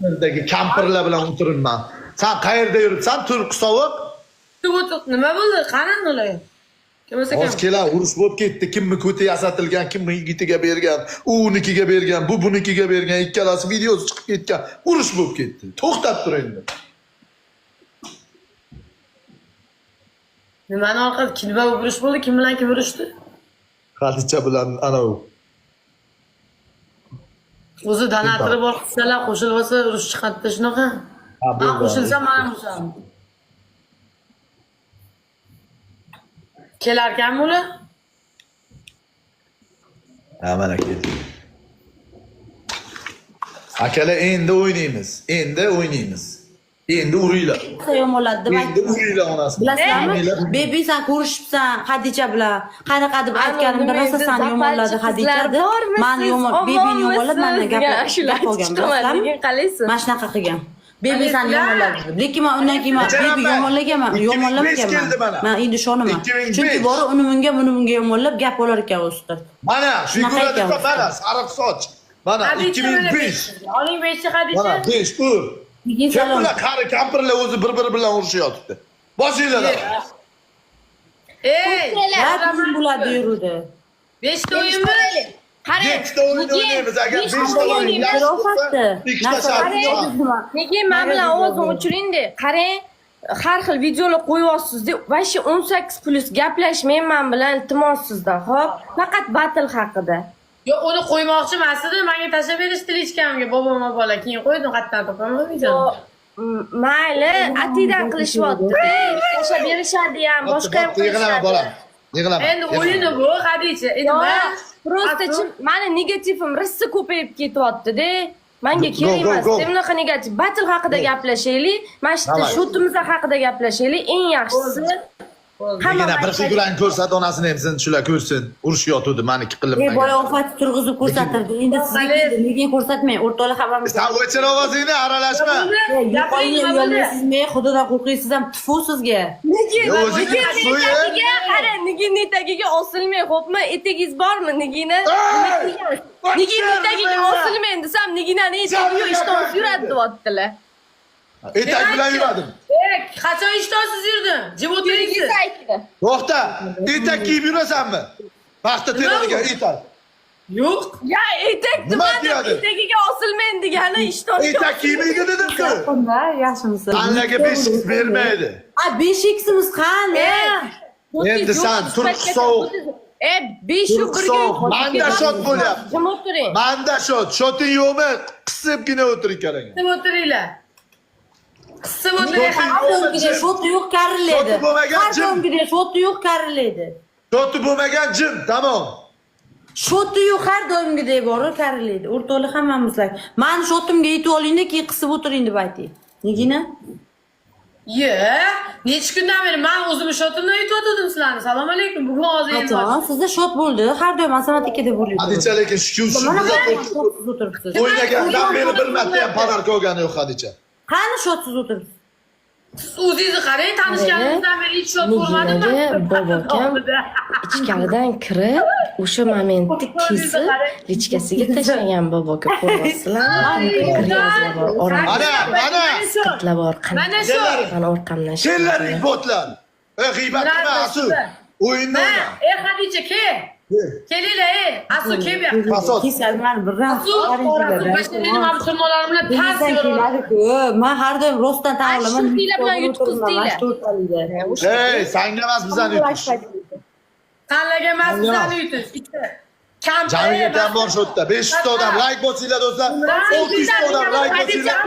Toshkentdagi kampirlar bilan o'tiribman. Sen qayerda yuribsan? Turk sovuq? Nima bo'ldi? Qani ular? Kim bo'lsa kim? Hozir kelar urush bo'lib ketdi. Kimni ko'ti yasatilgan, kimni yigitiga bergan, u unikiga bergan, bu bunikiga bergan, ikkalasi videosi chiqib ketgan. Urush bo'lib ketdi. To'xtab tur endi. Nimani orqada kimga urush bo'ldi? Kim bilan kim urushdi? Xadicha bilan ana u. O'zi donatori bor qilsalar, qo'shilib olsa urush chiqadi shunaqa. Men qo'shilsam mana o'shaman. Kelarkanmi ular? Ha, mana keldi. Akalar endi o'ynaymiz. Endi o'ynaymiz. Endi uringlar. Yomonladi deb Endi uringlar onasi. Bilasizmi? Bebi sen ko'rishibsan Xadicha bilan. Qanaqa deb aytganimda rosa sen yomonladi Xadicha deb. Men bebini yomonlab mendan gap olgan. Bilasizmi? Qalaysiz? Mana shunaqa qilgan. Bebi sen yomonladi. Lekin men undan keyin bebi yomonlamagan. Men endi ishonaman. Chunki bor uni bunga yomonlab gap olar ekan o'stir. Mana shu ko'radi, mana sariq soch. Mana 2005. Oling 5 Xadicha. Mana 5 ur. Kimlar qari kampirlar o'zi bir-biri bilan urushyapti. Boshinglar. Ey, Kim bo'ladi yurdi? 5 ta o'yinmi? Qarang. 5 ta o'yin o'ynaymiz agar 5 ta o'yin yaxshi bo'lsa, 2 ta shart. Nega men bilan ovozim o'chiring-da. Qarang. Har xil videolar qo'yyapsiz-da. Va shu 18+ gaplashmayman bilan iltimos sizdan, xo'p? Faqat battle haqida. Yo, uni qo'ymoqchi emas-edi, menga tashlab berishdi lichkamga, boboma bola. Keyin qo'ydim, qatdan topaman. Mayli, atidan qilishyapti-da. Tashlab berishadi ham, boshqa ham Yig'ilama bolam. Yig'ilama. Endi o'yini bu, Xadicha. Endi men Просто mani negativim rissa ko'payib ketyapti-da. Menga kerak emas. Bunaqa negativ. Battle haqida gaplashaylik. Mana shu shotimiz haqida gaplashaylik. Eng yaxshisi. Yana bir figurani ko'rsat, onasini ham sen shular ko'rsin. Urushayotdi, meniki qilib. Bola ofat turg'izib ko'rsatirdi. Endi sizga nega ko'rsatmang? O'rtoqlar xabarimiz. Sen o'chir ovozingni, aralashma. Yo'qolmaysizmi? Xudodan qo'rqaysiz ham tufu sizga. Qarang, nigini tagiga osilmay, xo'pmi? Etegingiz bormi nigini? Nigini tagiga osilmang desam, niginani etagiga ishton yuradi deyaptilar. Etak bilan yuradim. Qachon ishtonsiz yurdin? Jim o'tiringsiz. To'xta. Etak kiyib yurasanmi? Vaqtda teradigan etak. Yo'q. Ya etak nimani? Etagiga osilmang degani ishton. Etak kiymaydi dedim-ku. Yaxshimisiz? Tanlaga 5x bermaydi. 5x'imiz qani? Endi sen turk sovuq. 5 yil birga. Manda shot bo'lyapti. Jim o'tiring. Manda shot. Shoting yo'qmi? Qisibgina o'tiring kerak. Qisib o'tiringlar. Qisib o'tiring. Har do'mgida shoti yo'q kariladi. Har do'mgida shoti yo'q kariladi. Shoti bo'lmagan jim, tamom. Shoti yo'q har do'mgida bor kariladi. O'rtoqlar hammamizlar. Men shotimga yetib olingda, keyin qisib o'tiring deb ayting. Negina? Necha kundan beri men o'zim shotimdan yutib sizlarni. Salom alaykum. Bugun hozir endi. Sizda shot bo'ldi. Har doim matematikada bo'ladi. Hadicha lekin shu o'tiribsiz. o'ynagandan beri bir marta ham pодарка olgani yo'q Hadicha. Qani shotsiz o'tiribsiz? O'zingizni qarang, tanishganimizdan beri hech shot ko'rmadimmi? Bobokam ichkaridan kirib, o'sha momentni kesib, lichkasiga tashlagan boboka ko'ryapsizlarmi? Mana. Qitlar bor. Mana shu. Mana orqamdan Kellaring botlar. G'iybat nima asu? O'yinni o'yna. Xadicha kel. Kelinglar, Asu kel bu yoqqa. Fasod. Kesalman birdan men har doim rostdan tan olaman. Shurtiylar bilan yutqizdinglar. Ey, sanga emas bizani yutish. Tanlaga emas bizani yutish. Jamiyat ham bor shu yerda. 500 ta odam like bosinglar do'stlar. 600 ta odam like bosinglar.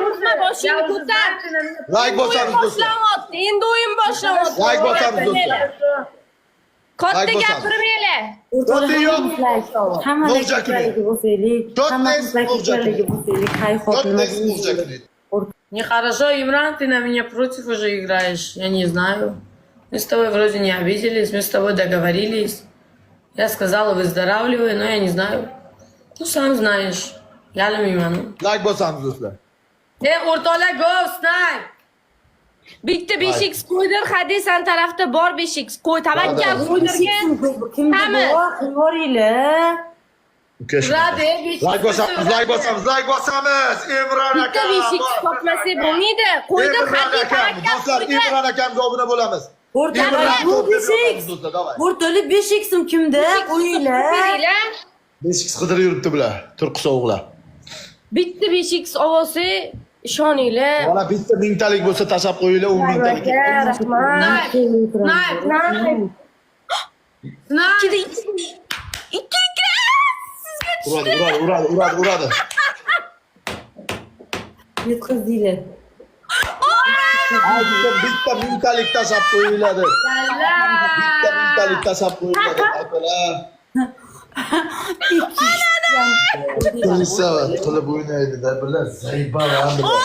Boshingni ko'tar. Like bosamiz do'stlar. Endi o'yin boshlanyapti. Like bosamiz do'stlar. Katta gapirmaylar. Shoting yo'q. Hammaga bo'lsaylik. Hammaga bo'lsaylik. Hay xotinlar. Нехорошо, Имран, ты на меня против уже играешь. Я не знаю. Мы с тобой вроде не обиделись, мы с тобой договорились. Я сказала, выздоравливай, но я не знаю. Ну, сам знаешь. Я lumimanu. Like bosamiz do'stlar. O'rtoqlar, go, snay! Bitta 5x qo'ydir, Hadisan tarafda bor 5x qo'y. Tavakkal qo'ydirgan. Kimda bor? Qo'yinglar. Uradi. Like bosamiz, like bosamiz, like bosamiz. Imron Bitta aka. beshik topmasa bo'lmaydi. Qo'ydim Imron haddi aka. Do'stlar, Imron akamga obuna bo'lamiz. O'rtalar bu 5x. O'rtali 5x'im kimda? Qo'yinglar. Beringlar. 5x qidirib yuribdi bular, turq sovuqlar. Bitta beshik olsa ishoninglar. Mana bitta mingtalik bo'lsa tashab qo'yinglar, 10 mingtalik. Rahmat. Snipe. Ikki Uradi. Yetkazinglar. Bitta mingtalik tashab qo'yiladi. Bitta mingtalik tashab qo'yiladi. Akalar. Savat qilib o'ynaydi-da, bular zaybalan bular.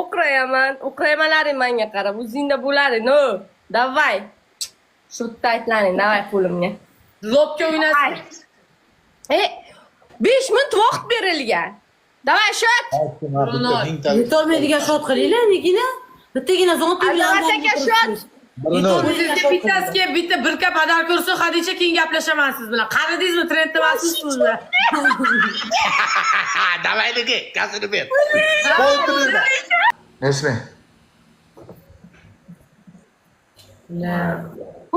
O'qirayaman. O'qiraymanlaring menga qarab, o'zingda bo'ladi, no. Davay. Shutda aytlaring, davay qo'limga. Lobga o'ynasin. 5 minut vaqt berilgan. Davay shot. Bitta mingtalik. Yetolmaydigan shot qilinglar, negina? Bittagina zonti bilan. Aka shot. O'zingizga bittasiga bitta bir kap adal ko'rsa, Xadicha keyin gaplashaman siz bilan. Qaradingizmi, trendda emasmisiz? Davaydagi, kasini ber. Qo'yib ber. Esme.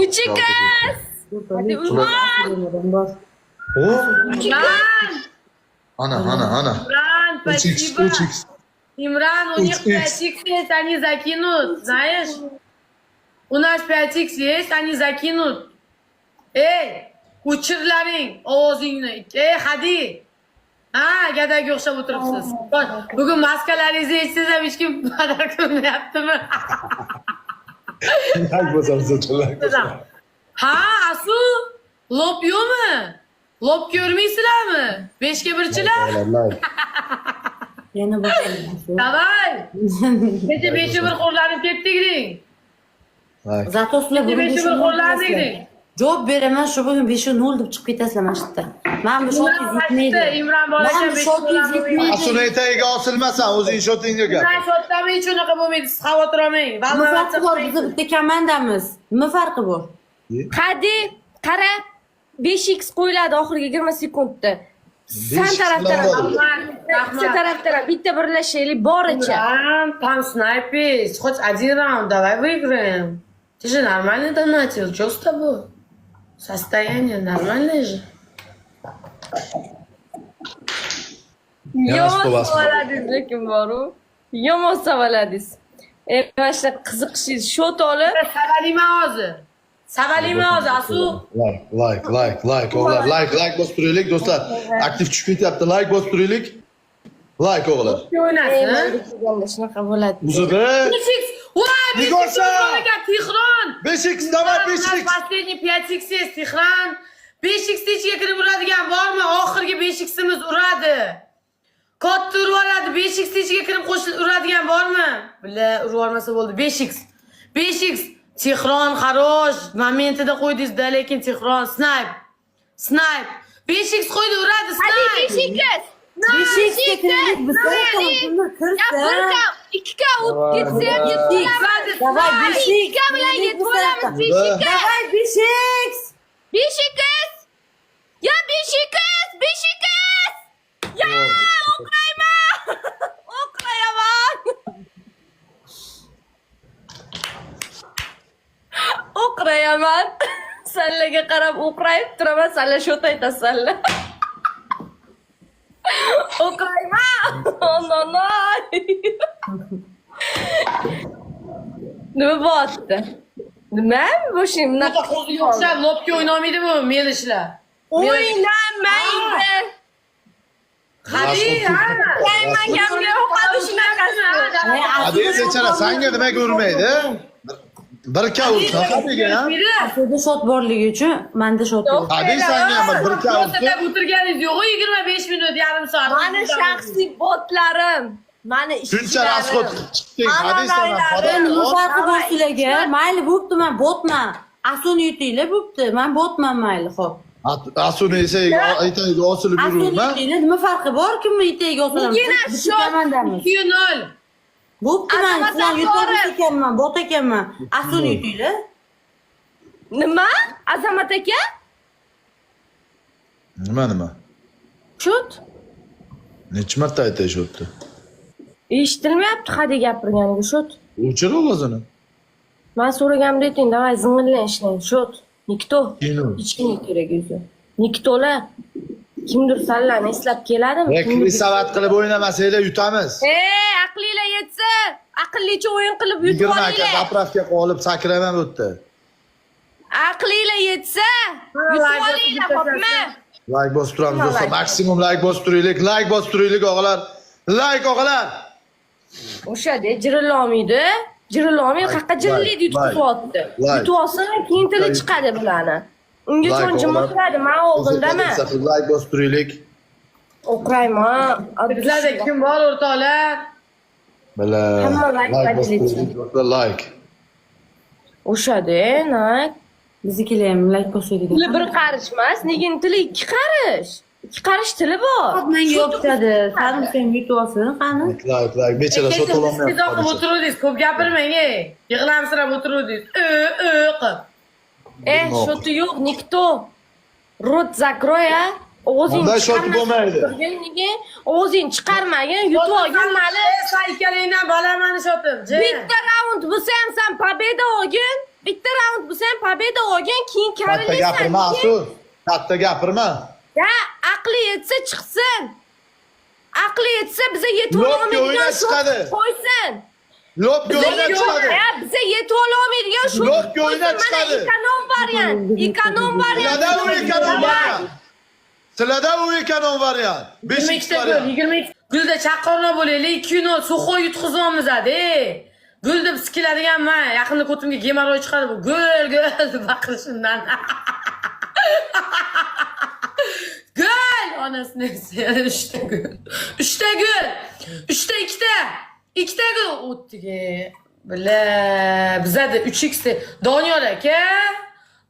Uchikas. Hadi Umar. Ana. Imran, спасибо. Uchix. Imran, у них 5x 5x есть, они закинут, знаешь? У нас 5x есть, они закинут. Ey, uchirlaring ovozingni. Ey, Hadi. Ha, gadaga o'xshab o'tiribsiz. Bugun maskalaringizni eshitsangiz ham hech kim qadar ko'rmayaptimi? Like bosamiz, o'chirlar. Ha, Asu, lob yo'qmi? Lob ko'rmaysizlarmi? 5 ga 1chilar. Yana boshlaymiz. Davay. Kecha 5 ga 1 qo'llanib ketdik-ding. Zato sizlar Kecha 5 ga 1 qo'llandik-ding. Javob beraman, shu bugun 5-0 deb chiqib ketasizlar mana shu yerda. Men bu shot yetmaydi. Imron bola Men bu shot yetmaydi. Asuni etagiga osilmasan, o'zing shotingga gap. Ben shotdami hech unaqa bo'lmaydi, siz xavotir olmang. Nima farqi bor? Biz bitta komandamiz. Nima farqi bor? Hadi, qara. 5x qo'yiladi oxirgi 20 sekundda. Sen tarafdan, sen tarafdan bitta birlashaylik boricha. Там снайпер, хоть один раунд, давай выиграем. Ты же нормально донатил, что с тобой? Состояние нормальное же. Yomon savaladingiz lekin boru. Yomon savaladingiz. Mana shu qiziqishingiz shot olib. Savalima hozir. Savalima hozir, Asu. Like, o'g'lar, like bosib turaylik, do'stlar. Aktiv tushib ketyapti, like bosib turaylik. Like o'g'lar. O'ynasin. Shunaqa bo'ladi. Uzida. 5x. Voy, Nigorsa! Tehron. 5x, давай 5x. Последний 5x есть, Tehron. 5x ichiga kirib uradigan bormi? Oxirgi 5x'imiz uradi. Katta urib oladi, 5x ichiga kirib qo'shilib uradigan bormi? Billa, urib olmasa bo'ldi. 5x. 5x. Tehron xarosh. Momentida qo'ydingiz-da, lekin Tehron snipe. 5x qo'ydi, uradi, snipe. Hadi 5x. 5x kirdik biz. Ya bir kam, 2 kam ketsa ham yetib. Davay 5x. 2 bilan yetib olamiz 5x. Davay 5x. 5x. Ya 5x. Ya o'qrayman. O'qirayaman. Sallaga qarab o'qrayib turaman, salla shot aytasan. O'qirayman. No. Nima bo'pti? Nima? Boshim bunaqa Qo'ziga o'xshab lobga o'ynolmaydi bu melishlar. o'ynamaydi. Hadi, Qayman gamga o'qadi shunaqasi. Hadi bechara, senga nimaga urmaydi? Bir ka ursa, hadiga. Sizda shot borligi uchun menda shot yo'q. Hadi senga ham bir ka ursa. O'tirib o'tirganingiz yo'q, 25 minut, yarim soat. Mani shaxsiy botlarim. Mani Shuncha rasxod chiqding, hadi sana. Nima farqi bor sizlarga? Mayli bo'pti, men botman. Asuni yutinglar bo'pti. Men botman mayli, xo'p. Asuni esa etagiga osilib Asuni yururma. yutinglar, nima farqi bor? Kimni etagiga osilamiz? Yana shot. 2-0. Bo'pti, men Azamat sizlarni Abdurov. yutib ekanman, bot ekanman. Asuni yutinglar. Nima? Azamat aka? Nima? Shut. Necha marta aytayapti? Eshitilmayapti hadeb gapirganiga shut. O'chir ovozini. Men so'raganimda ayting, davay zing'illang ishlang. Shut. Nikto. Kino. Hech kimga kerak o'zi. Niktolar. Kimdir sanlarni eslab keladimi? Savat qilib o'ynamasanglar yutamiz. Aqlinglar yetsa, aqllicha o'yin qilib yutib 20 aka olinglar. zapravka qolib sakrayman bu yerda. Aqlinglar yetsa, yutib olinglar, xo'pmi? Like bosib turamiz do'stlar. Maksimum like bosib turaylik. Like bosib turaylik o'g'lar. Like o'g'lar. O'shada jirilolmaydi. Jirilolmaydi, qayerqa jirillaydi yutib-yotdi. Yutib olsa, keyin tili chiqadi bularni. Unga chonchima kiradi, men oldindaman. Like bosib turaylik. O'qirayman. Bizlarda kim bor o'rtoqlar? Bala. Hamma like bosib turaylik do'stlar. Like. O'shada, nak. Biznikilar ham like bosaydi. Tili bir qarish emas, negin tili ikki qarish. Ikki qarish tili bor. Menga yo'qadi. Sarim sen yutib olsin, qani? Like. Bechara sot Siz olmayapti. o'qib o'tiruvdingiz, ko'p gapirmang, yig'lamsirab o'tiruvdingiz. Qilib. Shoti yo'q, nikto. Rot zakroy, a? O'zing Bunday shoti bo'lmaydi. O'zing chiqarmagin, yutib olgin mali. Sen ikkalangdan bolamani shotim. Bitta raund bo'lsa ham sen pobeda olgin. Bitta raund bo'lsa ham pobeda olgin, keyin Katta karilaysan. gapirma, Asul. Katta gapirma. Ya, aqli yetsa chiqsin. Aqli yetsa biza yetib Lobga o'ynab chiqadi. qo'ysin. Lobga o'ynab chiqadi. Biza yetib olmaydigan shu. Lobga o'ynab chiqadi. Ekonom variant. Ekonom variant. Sizlarda u ekonom variant. Sizlarda u ekonom variant. 22 ta gol, 22. Gulda chaqirma bo'laylik, 2-0 Suxoy yutqizamiz-a-de. Gul deb sikiladigan men, yaqinda ko'timga gemoroy chiqadi bu. Gol deb baqirishimdan. Gol! Onasini yana 3 ta gol. 3 ta gol. 3 ta 2 ta. 2 ta gol o'tdiga. Bile bizada 3x Doniyor aka.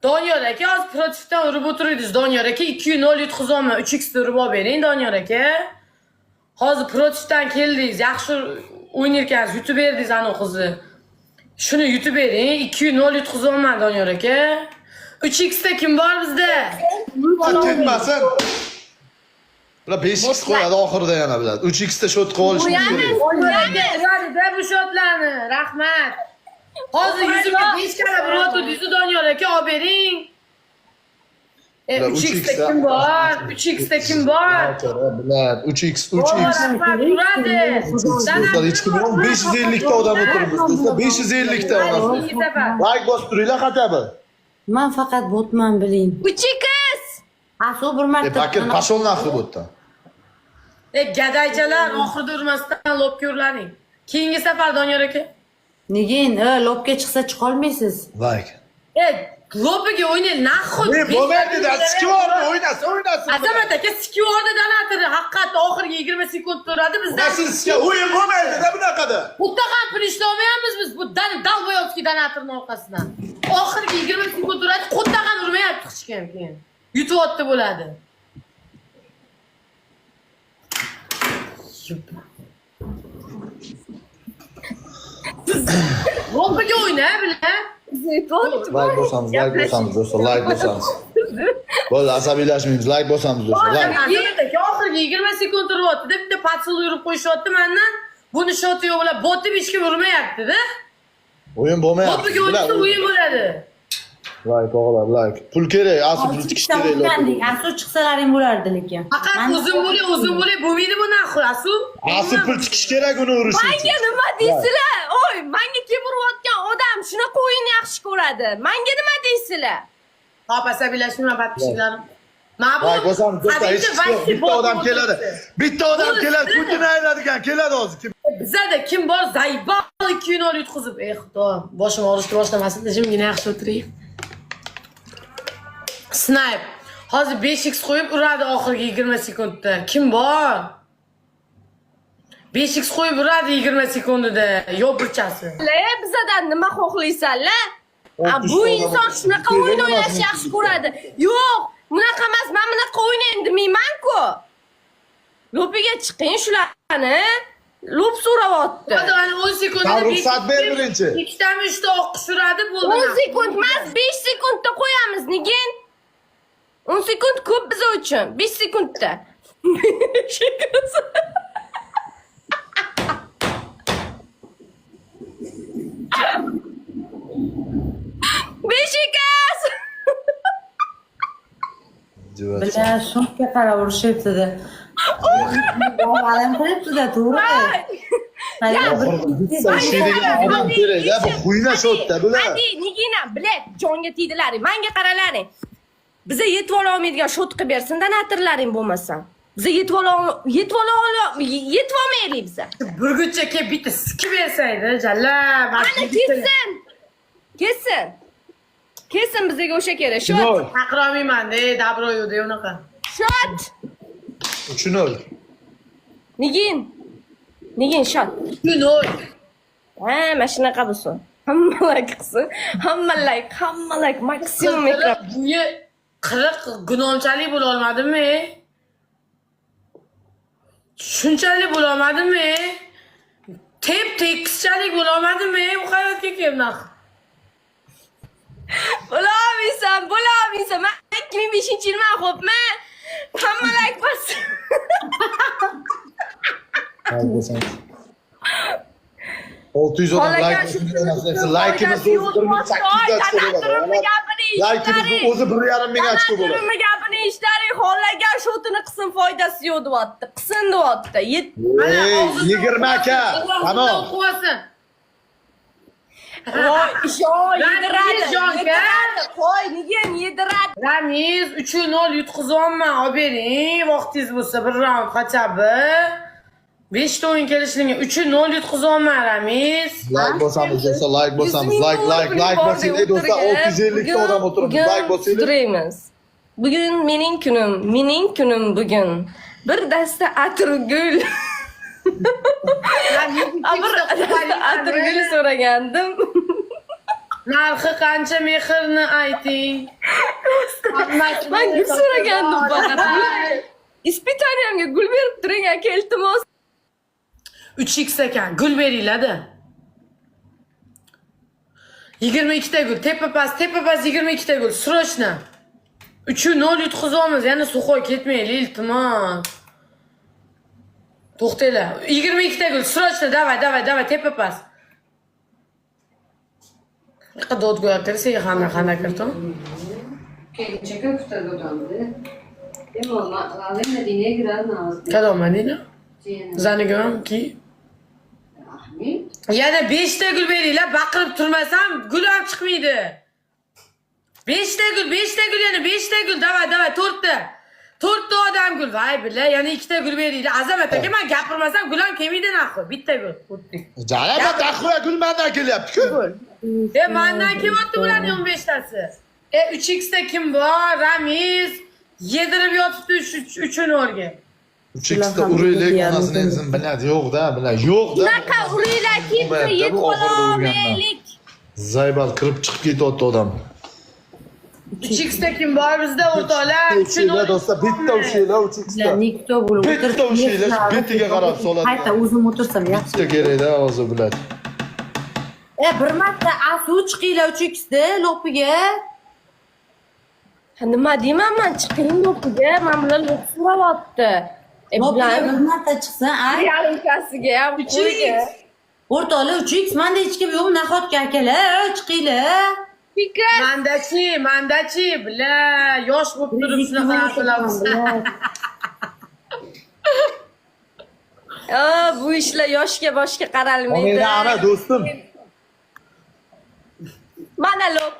Doniyor aka hozir protifdan urib o'tirdingiz. Doniyor aka 2-0 yutqizaman. 3x urib bering Doniyor aka. Hozir protifdan keldingiz. Yaxshi o'ynayotgansiz, yutib berdingiz ana qizni. Shuni yutib bering. 2-0 yutqizaman Doniyor aka. 3x da kim bor bizda? Ketmasin. Ular 5x qo'yadi oxirida yana biladi. 3x da shot qilib olish kerak. O'ynaydi bu shotlarni. Rahmat. Hozir yuzimga 5 karra urib Doniyor aka olib bering. 3x da kim bor? 3x da kim bor? Bilad, 3x. Rahmat, uradi. Do'stlar, hech kim yo'q. 550 ta odam o'tiribmiz. Do'stlar, 550 ta odam. Like bosib turinglar xatabi. Men faqat botman biling. 3x. Asu bir marta. Bakir, pashol naqli bu yerda. Gadaychalar oxirida urmasdan lobga urlaring. Keyingi safar Doniyor aka. Negin, lobga chiqsa chiqa olmaysiz. Like. Lobga o'ynay, nahot. Bo'lmaydi-da, skivorni o'ynasin. Azamat aka skivorda donatirdi. Haqiqatda oxirgi 20 sekund turadi bizda. Sizga o'yin bo'lmaydi-da bunaqada. Mutlaqan pul ishlamayapmiz biz bu Dalboyovskiy donatorning orqasidan. Oxirgi 20 sekund turadi, qo'ttaqan urmayapti hech kim keyin. Yutyapti bo'ladi. Lobga o'yna bilan. Like bosamiz do'stlar, like bosamiz. Bo'ldi, asabiylashmaymiz, like bosamiz do'stlar. Oxirgi 20 sekund turyapti deb bitta patsil yurib qo'yishyapti mendan. Buni shoti yo'q bilan botni hech kim urmayapti-da. O'yin bo'lmayapti. Lobga o'ynasa o'yin bo'ladi. Like o'g'lar, like. Pul kerak, asl pul chiqish kerak. Asu chiqsalaring bo'lardi lekin. Faqat uzun bo'lay, bo'lmaydi bu naxu, asu. Asl pul chiqish kerak uni urish uchun. Menga nima deysizlar? Oy, menga kim urayotgan odam shunaqa o'yinni yaxshi ko'radi. Menga nima deysizlar? Hop, asabiylashma batishinglarim. Like bosamiz do'stlar, hech kim bitta odam keladi. Bitta odam keladi, Putin aylanadigan keladi hozir. Bizada kim bor? Zaybal 2-0 yutqizib. Xudo, boshim og'rishni boshlamasin, jimgina yaxshi o'tiring. Snipe. Hozir 5x qo'yib uradi oxirgi 20 sekundda. Kim bor? 5x qo'yib uradi 20 sekundida. Yo'qburchasi. Bizadan nima xohlaysanlar? Bu inson shunaqa o'yin o'ynashni yaxshi ko'radi. Yo'q, bunaqa emas, men bunaqa o'ynayman demayman-ku. Lopiga chiqing shularni. Lo'p so'rayapti. Hadi hani 10 sekundda Sen ruhsat ver birinchi. ikkitami uchta o'qish suradi bo'ldi. 10 sekund emas, 5 sekundda qo'yamiz, nigin? 10 sekund ko'p biz uchun. 5 sekundda. Beshikas. Bila shumga qarab urishyapti-da. Olim qilibdi-da, to'g'ri. Sen ishlaydigan odam kerak-da, bu xuynashayapti bular. Hadi, nigina, bilet, jonga tegdilaring. Menga qaralaring. Biza yetib ola olmaydigan shot qilib bersin-da, natirlaring bo'lmasa. Biza yetib olmaylik biza. Burguncha kelib bitta sikib bersaydi, jalla. Ana kessin. Kessin. Kessin bizga o'sha kerak. Shot. Taqromayman-da, dabro yo'qda unaqa. Shot. 3-0. Nigin shot. 3-0. Ha, mana shunaqa bo'lsin. Hamma like qilsin. Hamma like maksimum ekran. Bunga 40 gunomchalik bo'la olmadimmi? Shunchalik bo'la olmadimmi? Tekischalik bo'la olmadimmi? Bu hayotga kelmoq. Bo'laolmaysan. Men 2005-yilman, xo'pmi? Hamma like bossin. Hadi bosan. 600 odam like'imiz 1800 ochko bo'ladi. Like'imiz o'zi 1,5 ming ochko bo'ladi. Nima gapini eshitaring, xohlagan shotini qilsin, foydasi yo'q deyapti. Qilsin deyapti. 20 aka. Tamom. Qo'ysin. Voy, yediradi. Yediradi. Qo'y, nigin yediradi. Ramiz 3-0 yutqizolman. Olib bering, vaqtingiz bo'lsa bir raund qachabi. 5 ta o'yin kelishligiga 3-0 yutqizolman Ramiz. Like bosamiz do'stlar, like bosamiz. Like bosinglar do'stlar. 650 ta odam o'tiribdi. Like bosinglar. Duramiz. Bugun mening kunim bugun. Bir dasta atirgul. Atirgul so'ragandim. Narxi qancha mehrni ayting. Men gul so'ragandim faqat. Ispitaniyamga gul berib turing aka, iltimos. 3x ekan, gul beringlar-da. 22 ta gul, tepa past 22 ta gul, srochna. 3-0 yutqizamiz, yana suxoy ketmaylik, iltimos. To'xtanglar. 22 ta gul, srochna, davay, tepa past. Qadot go'yatirsa, xana kirdim. Keləcəkə qutardamdı. Amma ağlayın dinə girən ağzı. Kadom Madina? Zanigan ki? Yana 5 ta gul beringlar, baqirib turmasam gul ham chiqmaydi. 5 ta gul, yana 5 ta gul, davay, 4 ta. 4 ta odam gul, voy billah, yana 2 ta gul beringlar. Azamat aka, men gapirmasam gul ham kelmaydi naxo. Bitta gul. Jalaba taxira gul mendan kelyapti-ku. Mendan kelyapti bularning 15 tasi. 3x da kim bor? Ramiz yedirib yotibdi 3-0 ga. 3x da uraylik, onasini izin biladi. Yo'q-da, yo'q-da. Bunaqa uraylar kimsa yetib olmaylik. Zaybal kirib chiqib ketyapti odam. 3x da kim bor bizda o'rtoqlar? 3-0 do'stlar, bitta ushinglar 3x da. Nikto bo'lib Bitta ushinglar, bitiga qarab soladi. Qayta o'zim o'tirsam yaxshi. Bitta kerak-da, hozir biladi. Bir marta asuv chiqinglar 3xda lopiga. Nima deyman, men chiqing lopiga, men bilan lop so'rayapti. Lopiga bir marta chiqsin, ay. Yarimkasiga ham 3x. O'rtoqlar 3x menda hech kim yo'q, nahotki akalar, chiqinglar. Fikr. Mandachi, billa, yosh bo'lib turib shunaqa qilamiz. Bu ishlar yoshga boshqa qaralmaydi. Meni ana do'stim. Mana lop.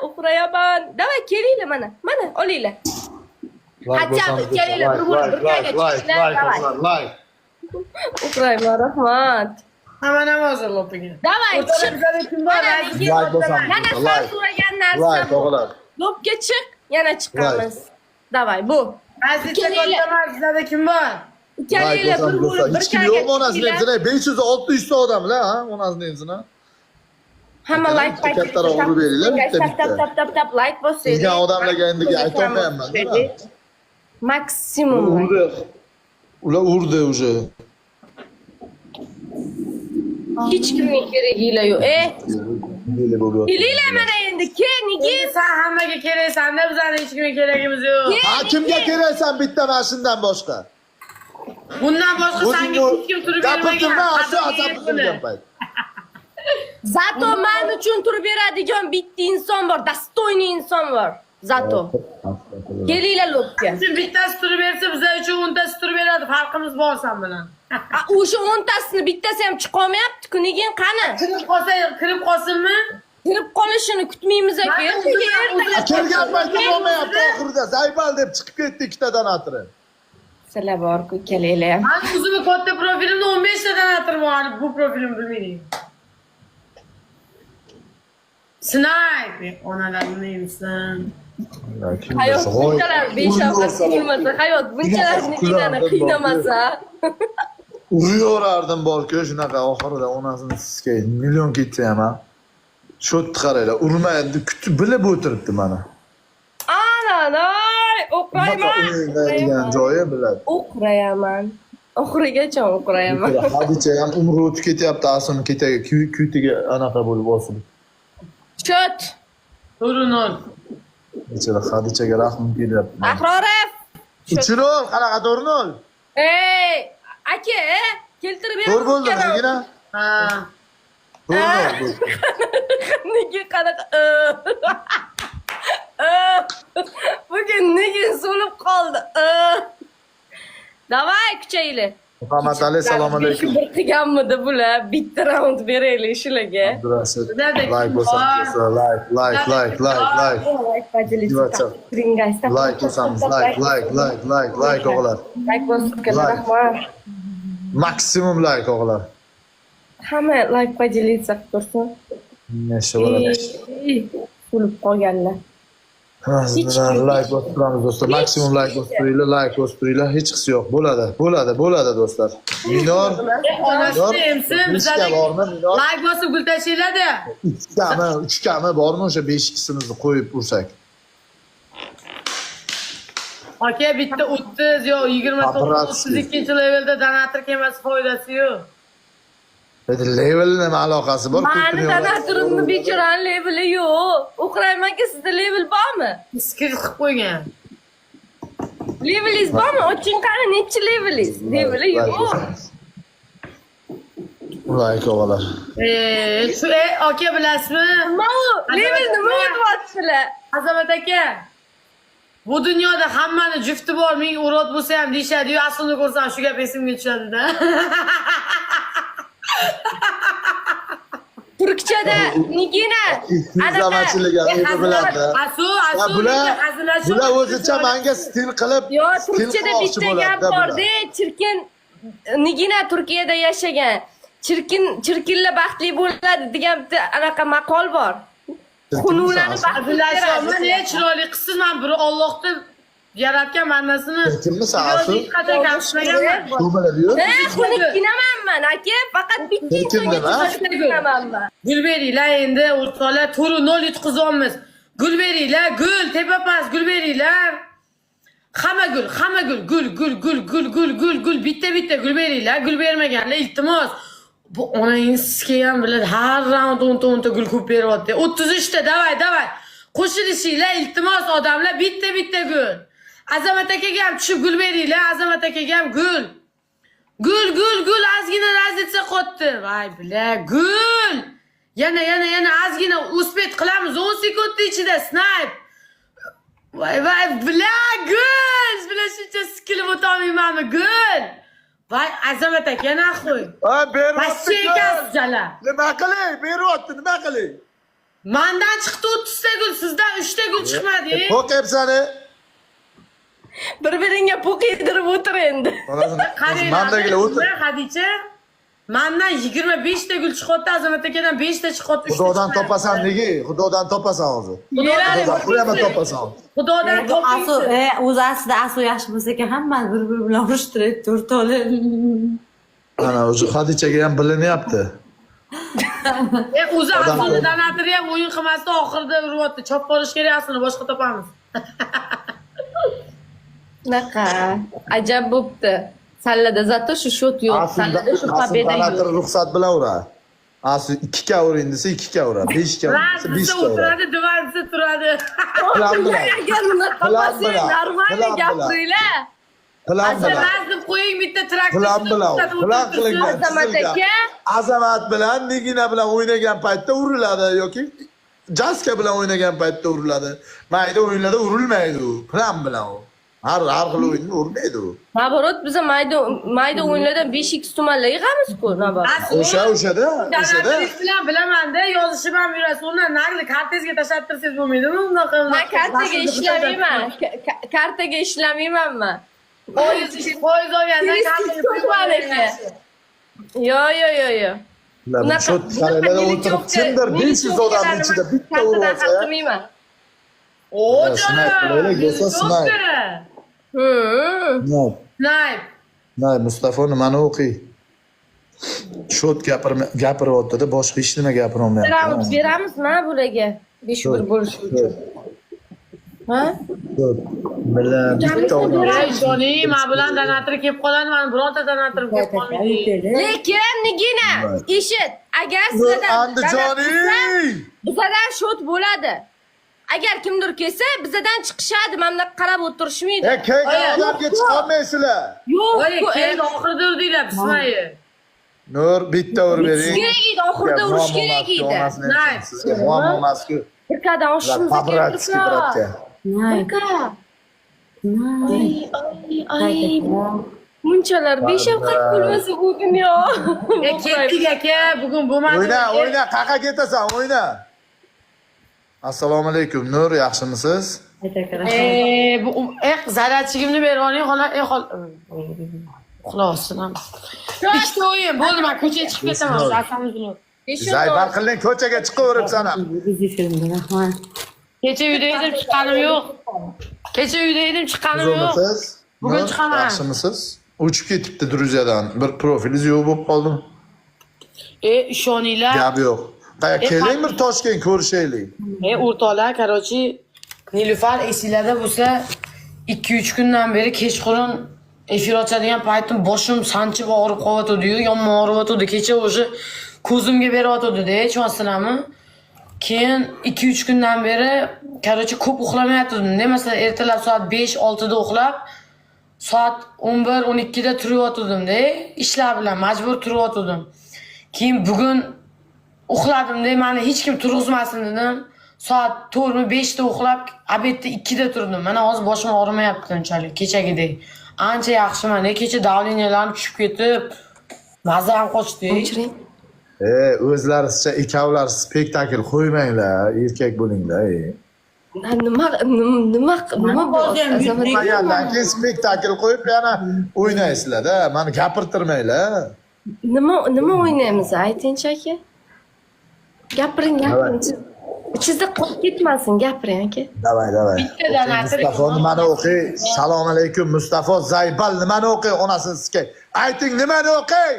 O'qirayaman. Davay kelinglar mana. Mana olinglar. Hajam kelinglar bir Like. O'qirayman, rahmat. Hamma hozir lopiga. Davay chiq. Like bosamiz. Yana sen so'ragan Like narsa. o'g'lar. Lopga chiq, yana chiqamiz. Davay bu. Azizcha ko'taman, bizda kim bor? Kelinglar bir bo'lib bir Hech kim yo'qmi onasini izini? 500-600 ta odamlar, ha, onasini izini. Hamma like kattaroq urib beringlar, bitta. Tap like bosinglar. Sizga odamlarga endi aytolmayman. Maksimum. Ular urdi уже. Hech kimning keraginglar yo'q. Böyle bu. Kelinglar mana endi, kel, nigin. Sen hammaga keraksan-da, bizlarning hech kimga keragimiz yo'q. Ha kimga keraksan bitta mashindan boshqa? Bundan boshqa senga hech kim turib bermagan. Gapirma, asli Qadriga asab yet buni. qilgan payt. Zato men uchun turib beradigan bitta inson bor, dostoyniy inson bor. Zato. Kelinglar lobga. Sen bittasi turib bersa, bizlar uchun 10tasi turib beradi. Farqimiz bor sen bilan. O'sha 10tasini bittasi ham chiqolmayapti-ku, nigin qani? Kirib qolsinmi? Kirib qolishini kutmaymiz aka. Kelgan paytda bo'lmayapti oxirida. Zaybal deb chiqib ketdi ikkitadan atri. Sizlar bor-ku, kelinglar ham. Ben o'zimni katta profilimda 15 tadan atir bor. Bu profilimni bilmaydim. Snipe. Onalarni neymisan? Hayot bunchalar beshafqat bo'lmasa, hayot bunchalar nigilarni qiynamasa. Uriyorardim bor-ku shunaqa oxirida onasini sizga million ketsa ham ha. Shot qaranglar, urmaydi, kutib bilib o'tiribdi mana. Ananoy, o'qrayman. Joyi biladi. O'qrayaman. Oxirigacha o'qrayaman. Hadicha ham umri o'tib ketyapti, asini ketaga kuytiga anaqa bo'lib osilib. Shot. Turunol. Ichida Hadichaga rahmim kelyapti. Ahrorov. Uchirol, qanaqa To'rnol? Ey, aka, keltirib ber. To'r bo'ldi nigina? Ha. To'rnol. Nega qanaqa? Bugün nigin so'lib qoldi. Davay kuchayli. Muhammad Ali assalomu alaykum. Bir qilganmidi bular? Bitta round beraylik shularga. Like bo'lsa, like. Like qilsamiz, like o'g'lar. Like bosibganlar, rahmat. Maksimum like o'g'lar. Hamma like поделиться qilib tursin. Nesha bo'ladi. So'lib qolganlar. Like bosib turamiz do'stlar. Maksimum like bosib turinglar, hech qisi yo'q. Bo'ladi do'stlar. Minor. Onasi emsin, bizlarga like bosib gul tashlaylar-da. 3 kami bormi o'sha 5kisimizni qo'yib ursak? Aka bitta 30 yo 29-32 levelda donator kelmasi foydasi yo'q. Dedi level nima aloqasi bor? Mani donatorimni bechoran leveli yo'q. O'qraymanki sizda level bormi? Skil qilib qo'ygan. Levelingiz bormi? Oching qani necha levelingiz? Leveli yo'q. Like o'g'lar. Shu aka bilasizmi? Level nima o'tyaptilar? Azamat aka. Bu dunyoda hammani jufti bor, ming urod bo'lsa ham deyshadi-yu, aslini ko'rsam shu gap esimga tushadi-da. Turkchada nigina Izlamachilik ham biladi. Bular o'zicha menga stil qilib. Yo, turkchada bitta gap bor-da, chirkin nigina Turkiyada yashagan. Chirkinlar baxtli bo'ladi degan bitta anaqa maqol bor. Xunuvlarni baxtli Hazillashman, ne chiroyli qizsiz, men bir Allohdan yaratgan bandasini. Kimni sa'asu? Qachon gapirmaganman. Shu biladi-yu. Xunikinamanman aka, faqat bitta insonga Gul beringlar endi, o'rtoqlar, to'ri 0 yutqizamiz. Gul beringlar, gul, tepapas gul beringlar. Hamma gul, bitta gul beringlar, gul bermaganlar iltimos. Bu onangiz sizga ham biladi, har raund 10 gul ko'p beryapti. 33 ta, davay. Qo'shilishinglar iltimos odamlar, bitta gul. Azamat akaga ham tushib gul beringlar, Azamat akaga ham gul. Gul, ozgina razitsa qotdi. Voy bila, gul. Yana ozgina uspet qilamiz 10 sekund ichida snipe. Voy bila, gul. Bila shuncha skilib o'tolmaymanmi, gul. Voy Azamat aka, naxo'y. Ha, beryapti. Mashikas jala. Nima qilay? Beryapti, nima qilay? Mendan chiqdi 30 ta gul, sizdan 3 ta gul chiqmadi. Qo'qibsani. Bir-biringga po'q yedirib o'tir endi. Mendagilar o'tir. Hadicha, mendan 25 ta gul chiqdi, Azamat akadan 5 ta chiqdi. Xudodan topasan nega? Xudodan topasan hozir. Xudodan topasan. Xudodan Asu, topasan. o'zi aslida asu yaxshi bo'lsa ekan, hammani bir-biri bilan urushtiradi, to'rtovli. Ana o'sha Hadichaga ham bilinyapti. O'zi aslida donator ham o'yin qilmasdan oxirida uryapti. Chop qolish kerak aslida, boshqa topamiz. Naqa, ajab bo'pti. Sallada zato shu shot yo'q, sallada shu pobeda yo'q. Donator ruxsat bilan uradi. Asli 2 uring desa 2 uradi, 5 desa 5 Desa uradi. o'tiradi, desa turadi. Plan bilan. Agar bunaqa Plan bo'lsa, bilan. normalniy Plan bilan. gapiringlar. Plan bilan. Azam qo'ying bitta traktor. Plan bilan. Plan qilingan. Azamat aka. Azamat bilan Nigina bilan o'ynagan paytda uriladi yoki Jaska bilan o'ynagan paytda uriladi. Mayda o'yinlarda urilmaydi u. Plan bilan u. Har xil o'yinda urmaydi u. Naborot biza mayda o'yinlardan 5x tumanlar yig'amiz-ku, naborot. O'shada. bilan bilaman-da, yozishib ham yurasiz. Undan naqli kartangizga tashlab tursangiz bo'lmaydimi? Unaqa. Men kartaga ishlamayman. Kartaga ishlamaymanman. Foiz olgandan kartaga Yo. Bunaqa Shu qaranglar o'tirib kimdir 500 odamning ichida bitta urib olsa, qilmayman. O Snayp qilaylik, bo'lsa snayp. Snayp. Nay, Mustafa nimani o'qiy? Shot gapiryapti-da, boshqa hech nima gapirolmayapti. Beramizmi bularga? 5 bo'lish uchun. Ha? Bilan bitta odam. Jo'ni, men bilan donator kelib qoladi, men bironta donator kelib qolmaydi. Lekin Nigina, eshit, agar sizlardan Andijoning! bizadan shot bo'ladi. Agar kimdir kelsa, bizadan chiqishadi, mana qarab o'tirishmaydi. Kelgan odamga chiqolmaysizlar. Yo'q, Keyin oxirida urdinglar, bismaydi. Nur bitta urib bering. kerak edi, oxirida urish kerak edi. Muammo emas-ku. Birkadan oshimiz Pabratskiy bratga. Ay. Munchalar beshafqat bo'lmasa bu dunyo. Ketdik aka, bugun bo'lmadi. O'yna, qaqa ketasan, o'yna. Assalomu alaykum, Nur, yaxshimisiz? Zaryadchigimni berib oling, xola, uxlasin ham. Ikkita o'yin bo'ldi, men ko'chaga chiqib ketaman, asamni. Zaybar qiling, ko'chaga chiqaveribsan ham. Kecha uyda edim, chiqqanim yo'q. Bugun chiqaman. Yaxshimisiz? Uchib ketibdi Druziyadan. Bir profilingiz yo'q bo'lib qoldi. Ishoninglar. Gap yo'q. Keling bir Toshkent ko'rishaylik. O'rtoqlar, qarochi, Nilufar esinglarda bo'lsa 2-3 kundan beri kechqurun efir ochadigan paytim boshim sanchib og'rib qolyotdi-yu, yomon og'riyotdi. Kecha o'sha ko'zimga beryotdi-da, ishonsizlarmi? Keyin 2-3 kundan beri qarochi ko'p uxlamayotdim. Masalan, ertalab soat 5-6 da uxlab, soat 11-12 da turiyotdim-da, ishlar bilan majbur turiyotdim. Keyin bugun uxladim-da, meni hech kim turg'izmasin dedim. Soat 4-5 da uxlab, obedda 2 da turdim. Mana hozir boshim og'rimayapti unchalik, kechagidek. Ancha yaxshiman. Kecha davleniyalarim tushib ketib, mazam qochdi. O'zlarizcha ikkovlar spektakl qo'ymanglar, erkak bo'linglar. Nima Magandan keyin spektakl qo'yib yana o'ynaysizlar-da. Meni gapirtirmanglar. Nima o'ynaymiz, ayting-chi aka? Gapiring. Ichingizda qolib ketmasin, gapiring aka. Davay. Mustafa nimani o'qiy? Assalomu alaykum, Mustafa Zaybal nimani o'qiy? Onasini sikay. Ayting, nimani o'qiy?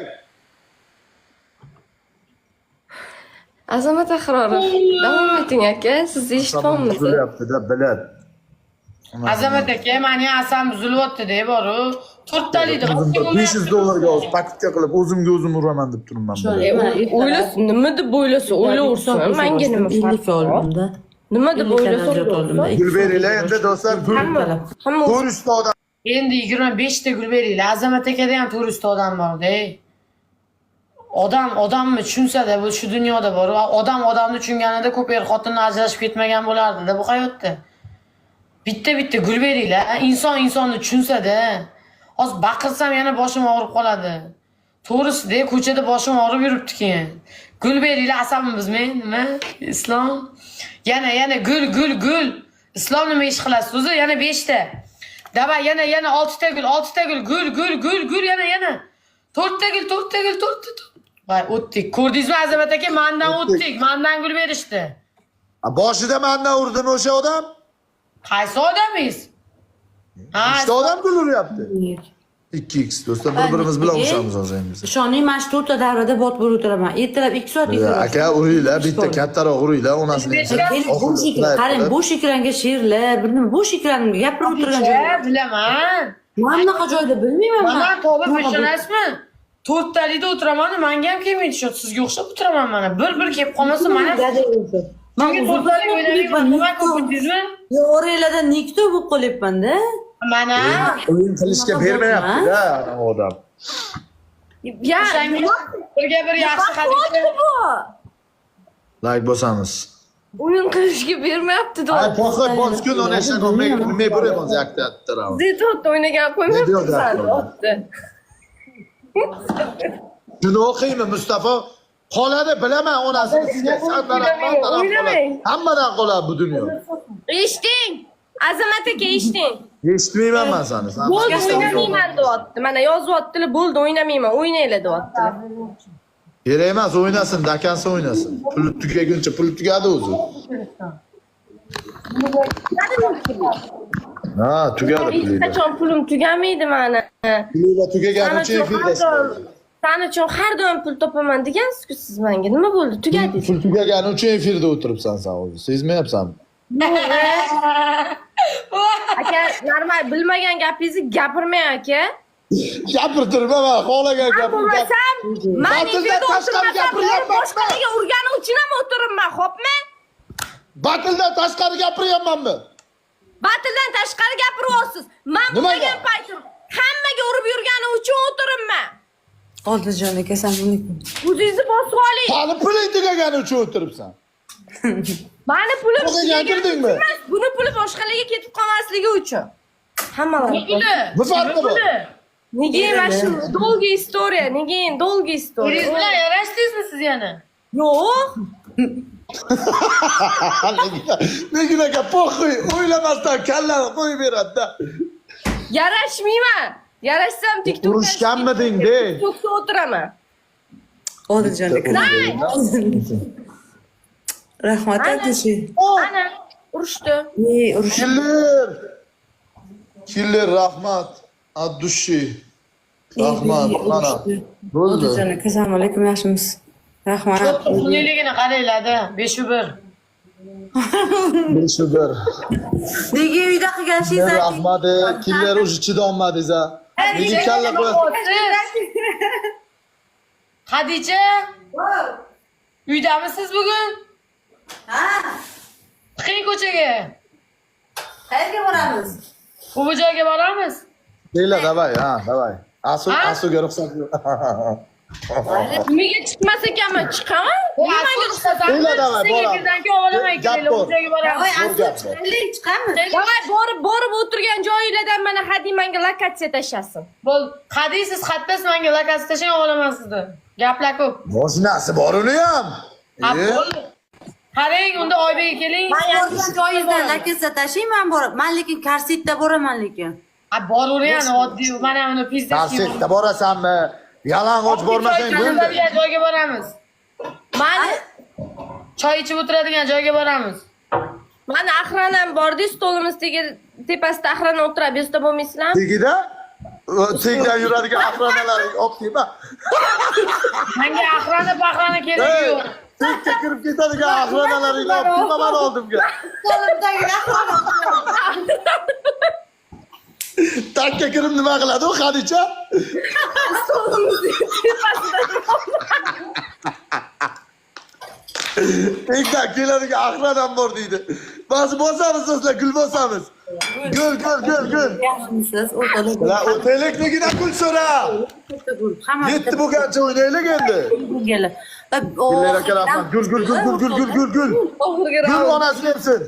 Azamat Ahrorov, davom eting aka, siz eshitmayapsiz. Buzilyapti-da, bilad. Azamat aka, meni asam buzilyapti-da, boru. 4 talikda $500 olib paketka qilib o'zimga o'zim uraman deb turibman. O'ylasin, nima deb o'ylasa, o'ylaversin. Menga nima farqi bor? Nima deb o'ylasa, Gulberiylar endi do'stlar, hamma turist odam. Endi 25 ta Gulberiylar. Azamat akada ham turist odam bor-da. Odamni tushunsa-da, bu shu dunyoda bor. Odamni tushunganida ko'p xotinni ajrashib ketmagan bo'lardi-da bu hayotda. Bitta Gulberiylar, insonni tushunsa-da, hozir baqirsam yana boshim og'rib qoladi. To'g'risi-da, ko'chada boshim og'rib yuribdi keyin. Gulberiylar asabimizmi? Nima? Islom. Yana gul. Islom nima ish qilasiz o'zi? Yana 5 ta. Davay, yana 6 ta gul, gul, yana 4 ta gul. Voy, o'tdik. Ko'rdingizmi Azamat aka? Mendan o'tdik. Mendan gul berishdi. Boshida mendan urdimi o'sha odam? Qaysi odamingiz? Ikkita odam gul uryapti. 2x do'stlar, bir-birimiz bilan urushamiz hozir. Ishoning, mana shu 4 ta davrada bot bo'lib o'tiraman. Ertalab 2 soat aka, uringlar, bitta kattaroq uringlar, onasini. Qarang, bo'sh ekranga she'rlar, bir nima bo'sh ekranimga gapirib o'tirgan joyda. Bilaman. Mana bunaqa joyda bilmayman. Mana to'g'ri tushunasizmi? to'rttalikda o'tiraman, menga ham kelmaydi shu. Sizga o'xshab o'tiraman mana. Bir kelib qolmasa mana. Men Chunki to'rttalik o'ynayman, nima ko'rdingizmi? Oranglarda nikto bo'lib qolyapman-da. Mana. O'yin qilishga bermayapti-da odam. Ya, Birga bir yaxshi Hadicha. Like bosamiz. o'yin qilishga bermayapti Ay, deb. po'xi boskun ona ishga olmay bo'lamiz yakta attiraman. Zeto'tda o'ynagan qo'ymayapti otdi. Shuni o'qiymi Mustafa? Qoladi bilaman onasini sizga. Hammadan qoladi bu dunyo. Eshiting. Azamat aka eshiting. Eshitmayman men seni. Bo'ldi o'ynamayman deyapti. Mana yozyaptilar, bo'ldi o'ynamayman, o'ynaylar deyaptilar. Kerak emas, o'ynasin, dakansa o'ynasin. Pul tugaguncha pul tugadi o'zi. Ha, tugadi Hech puli. qachon pulim tugamaydi mani. Puli tugagan uchun efirda. San uchun har doim pul topaman degansiz-ku siz menga. Nima bo'ldi? Tugadingiz. Pul tugagani uchun efirda o'tiribsan sen o'zi. Sezmayapsanmi? Aka, normal bilmagan gapingizni gapirmang aka. Gapirtirma men, xohlagan Bo'lmasam, men Batildan tashqari gapiryapman. boshqalarga urgani uchun ham o'tiribman, xo'pmi? Batildan tashqari gapiryapmanmi? Batildan tashqari gapiryapsiz. Men Nimaga? bilmagan paytim hammaga urib yurgani uchun o'tiribman. Oldijon aka, sen buni O'zingizni bosib oling. Hali puling tugagani uchun o'tiribsan. Mani pulim O'zing gapirdingmi? emas, buni puli boshqalarga ketib qolmasligi uchun. Hammalar. Bu farqi bor. Nega mana shu dolgi istoriya, nega dolgi istoriya? Siz bilan yarashdingizmi siz yana? Yo'q. Nega po'xi o'ylamasdan kallani qo'yib beradi-da. Yarashmayman. Yarashsam TikTokda Urushganmiding-de? TikTokda o'tiraman. Oldijon aka. Rahmat aytishi. Ana urushdi. Urush. Killer rahmat. Addushi. Rahmat. Mana. Bo'ldi. Oldijon aka, assalomu alaykum, yaxshimisiz? Rahmat. Quliyligini qaranglar-da, 5-1. 5-1. Nega uyda qilgan ishingiz Rahmat. Killer уже chidolmadingiz-a. Nega kalla qo'yasiz? Hadicha. Uydamisiz bugun? Ha, Chiqing ko'chaga. qayerga boramiz? Bu joyga boramiz. Deyla, davay, ha, davay. Asuga ruxsat yo'q. Nimaga chiqmas ekanman? Chiqaman. Nimaga ruxsat? Deyla, davay, boramiz. Birdan keyin olaman kelaylik, bu joyga boramiz. Voy, asl chiqamiz. Davay borib o'tirgan joyinglardan mana hadimanga lokatsiya tashlasin. Bo'l, Hadi siz xattas menga lokatsiya tashlang, olaman sizni. Gaplar ko'p. Moshinasi bor uni ham. Ha, bo'ldi. Qarang, unda Oybekga keling. Men yozgan joyingizdan lokatsiya tashing, men men lekin karsitda boraman lekin. Ha, boravergan oddiy, mana uni pizza. Tarsitda borasanmi? Yalang'och bormasang bo'ldi. Joyga boramiz. Mani Choy ichib o'tiradigan joyga boramiz. Mana axranam bordi, stolimiz tepasida axrana o'tiradi, bezda bo'lmaysizlarmi? Tegida tengdan yuradigan afronalaring optima. Menga axrana kerak yo'q. Tekka kirib ketadigan afronalaring optima men oldimga. Qo'limdagi axrana. Takka kirib nima qiladi u Hadicha? Tekdan keladigan axranam bor deydi. Ba'zi bosamiz sizlar, gul bosamiz. Gul. Yaxshimisiz? O'rtoqlar. La o'telikligina gul so'ra. Yetti bo'lgancha o'ynaylik endi. Gullar. Gullar aka rahmat. Gul. Oxirgi Gul onasi yemsin.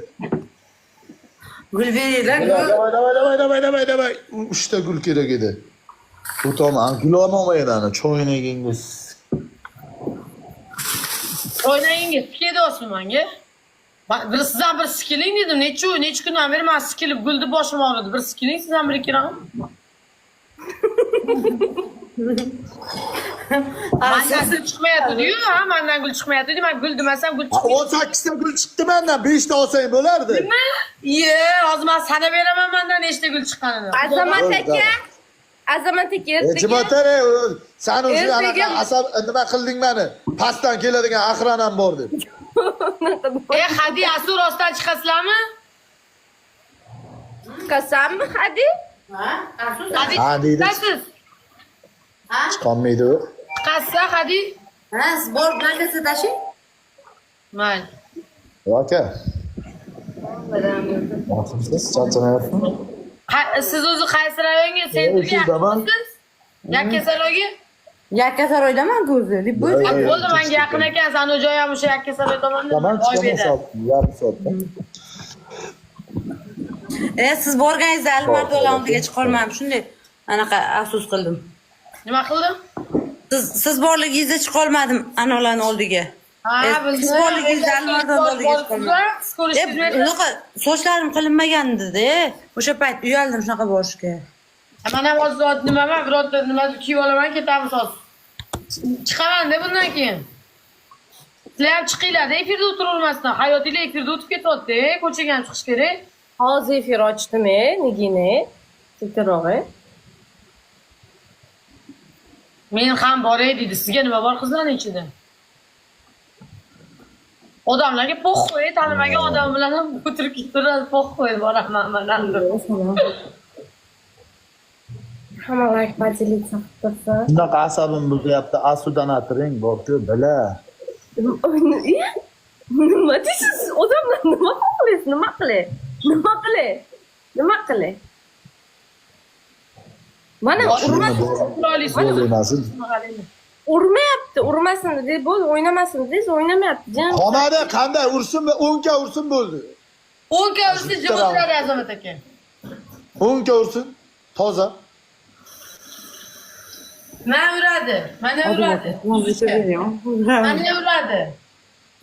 Gul beringlar. Davay. 3 ta gul kerak edi. O'toma, gul olmayman ana, choynagingiz. O'ynayingiz, kedyapsizmi menga? Bir siz ham bir sikiling dedim. Necha kundan beri men sikilib gulni boshim og'ridi. Bir sikiling siz ham bir ikkiram. Mendan gul chiqmayapti-yu, ha, mendan gul chiqmayapti. Men gul demasam gul chiqmaydi. 18 ta gul chiqdi mendan, 5 ta olsang bo'lardi. Nima? Hozir men sanab beraman mendan nechta gul chiqqanini. Azamat aka, Ejimotare, sen o'sha anaqa asab nima qilding meni? Pastdan keladigan axranam bor deb. Hadi, asur rostdan chiqasizlarmi? Chiqasanmi, hadi? Ha? Hadi, Ha, deydi. chiqasiz. Chiqolmaydi u. Chiqasa, hadi. Ha, sbor blankasi tashing. Mayli. Aka. Yaxshimisiz? Charchamayapsizmi? Siz o'zi qaysi rayonga sentrga yaqinsiz? Yakkasaroyga? Yakkasaroydaman-ku o'zi. Deb bo'ldi. Bo'ldi, menga yaqin ekan. San joy ham o'sha Yakkasaroy tomonda. Tamam, chiqaman soat. Yarim soatda. Siz borganingizda Alimardon oldiga chiqolmadim. Shunday anaqa afsus qildim. Nima qildim? Siz borligingizda chiqolmadim Anolarning oldiga. Bildim. Siz borligingizda Alimardon oldiga chiqolmadim. Unaqa sochlarim qilinmagandi-da. O'sha payt uyaldim shunaqa borishga. Mana hozir nimaman, birorta nima kiyib olaman, ketamiz hozir. Chiqaman-da bundan keyin. Sizlar ham chiqinglar-da, efirda o'tiravermasdan. Hayotinglar efirda o'tib ketyapti, ko'chaga ham chiqish kerak. Hozir efir ochdimi, Nigina? Sekinroq. Men ham boray deydi. Sizga nima bor qizlarning ichida? Odamlarga po'q qo'y, tanimagan odam bilan ham o'tirib ketaveradi, po'q qo'y boraman mana. Hammalar podelиться qilib tursa. Bunaqa asabim buzyapti. Asudan atiring, borku, bila. Nima deysiz? Odamlar nima qilyapsiz? Nima qilay? Nima qilay? Nima qilay? Mana urmayapti, urmasin deb bo'ldi, o'ynamasin deb o'ynamayapti. Xonada qanday ursinmi? 10 ka ursin bo'ldi. 10 ka ursin javob beradi Azamat aka. 10 ka ursin. Toza. Mana uradi. Mana uradi. Mana uradi.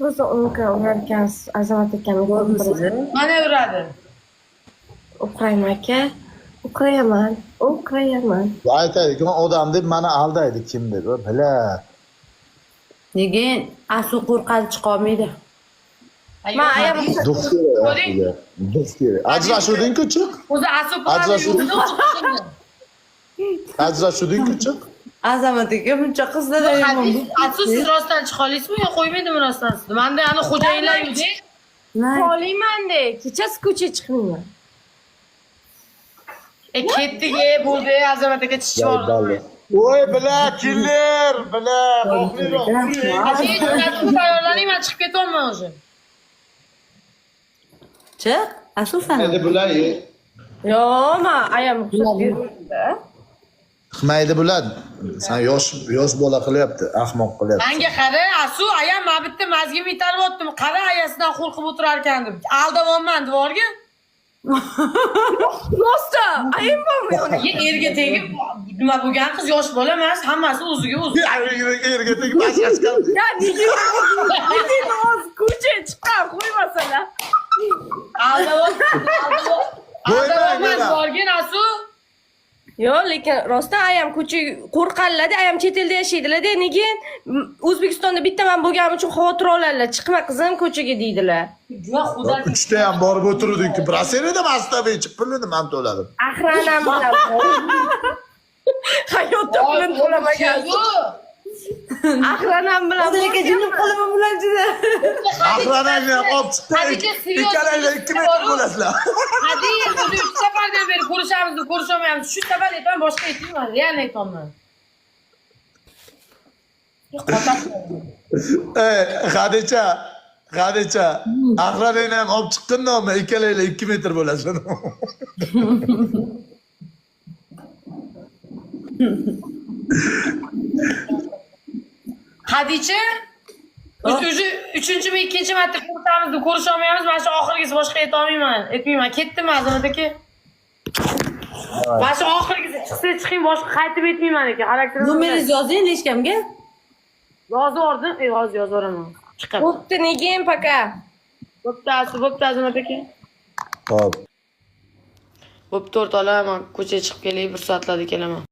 O'zi unga urarkansiz, Azamat akani ko'ribsiz. Mana uradi. O'qiyman aka. O'qiyaman. Aytaylik, odam deb meni aldaydi kimdir, bila. Nega asu qo'rqadi chiqolmaydi. Men ayam Do'stlar. Ajrashuvding-ku chiq. O'zi asub Ajrashuvding-ku chiq. Azamat aka buncha qizlar yomon. Asub siz rostdan chiqa olasizmi yo qo'ymaydimi rostdan sizni? Menda ana xo'jayinlar yurdi. Qo'yman-da, kechasi ko'chaga chiqmayman. Ketdik, bo'ldi, Azamat aka tishib oldi. Voy, bila, killer, bila. Tayyorlaning, men chiqib ketyapman o'zi. Chiq, asosan. Endi bular Yo'q, men ayam ruxsat Qilmaydi bular. Sen yosh bola qilyapti, ahmoq qilyapti. Menga qara, Asu ayam men bitta mazgimni itarib qara ayasidan qo'rqib o'tirar ekan deb. Aldavonman devorga. Rosta, ayam bormi? Erga tegib nima bo'lgan qiz yosh bola emas, hammasi o'ziga o'zi. Erga tegib bashashgan. Ya nega hozir ko'chaga chiqqan qo'ymasalar. Aldavonman borgin Asu. Yo'q, lekin rostdan ayam ko'chaga qo'rqanlar-da, ayam chet elda yashaydilar-da, nega O'zbekistonda bittaman bo'lganim uchun xavotir oladilar. Chiqma qizim ko'chaga deydilar. Yo'q, xudo. 3 ta ham borib o'tirdik-ku. Braserida mastabiy chiqib pulini men to'ladim. Ahranam bilan. Hayotda pulim to'lamagan. Ahranam bilan. Lekin jinib qolaman bular juda. Ahranangni olib chiqdik. Ikkalanglar 2 metr bo'lasizlar. Hadi, o'zi 3 safardan beri ko'rishamiz, ko'rishamayapmiz. Shu safar aytaman, boshqa aytmayman. Real aytaman. Xadicha. Ahranangni ham olib chiqqinmi? Ikkalanglar 2 metr bo'lasizlar. Hadicha, uchinchi va ikkinchi marta ko'rishamiz, ko'rishamayapmiz. Mana shu oxirgisi boshqa aytmayman. Ketdim Azamat aka. Mana shu oxirgisi chiqsa chiqing, boshqa qaytib aytmayman aka. Xarakterim. Nomeringizni yozing hech kimga. Yozordim, hozir yozaman. Chiqib. Bo'pti, negin paka. Bo'pti Azamat aka. Xo'p. Bo'pti o'rtoqlar, men ko'chaga chiqib kelay, 1 soatlarda kelaman.